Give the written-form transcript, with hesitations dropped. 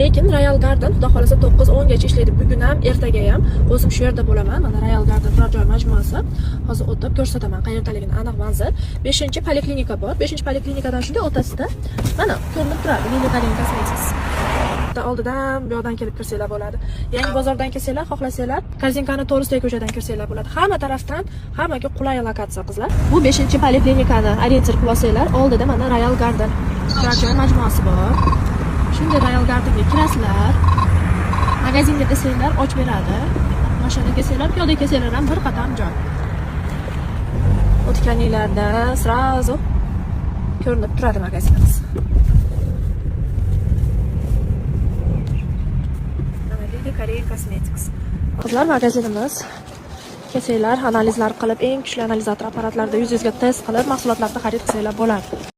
Lekin Royal Garden xudo xolasa 9-10 gacha ishlaydi. Bugun ham, ertaga ham o'zim shu yerda bo'laman. Mana Royal Garden turar joy majmuasi. Hozir o'tib ko'rsataman qayerdaligini aniq manzil. 5-poliklinika bor. 5-poliklinikadan shunday o'rtasida mana ko'rinib turadi. Lili Cosmetics. Oldidan bu yoqdan kelib kirsanglar bo'ladi. Yangi bozordan kelsanglar, xohlasanglar, Korzinkani To'g'risidagi ko'chadan kirsanglar bo'ladi. Hamma tarafdan hammaga qulay lokatsiya qizlar. Bu 5-poliklinikani orientir qilib olsanglar, oldida mana Royal Garden turar joy majmuasi bor. Shunday Royal Gardenga kirasizlar. Magazinga desanglar och beradi. Mashina kelsanglar, piyoda kelsanglar ham bir qatam joy. O'tganinglarda srazu ko'rinib turadi magazinimiz. Korean Cosmetics. Qizlar magazinimiz. Kelsanglar, analizlar qilib, eng kuchli analizator apparatlarda yuzingizga test qilib, mahsulotlarni xarid qilsanglar bo'ladi.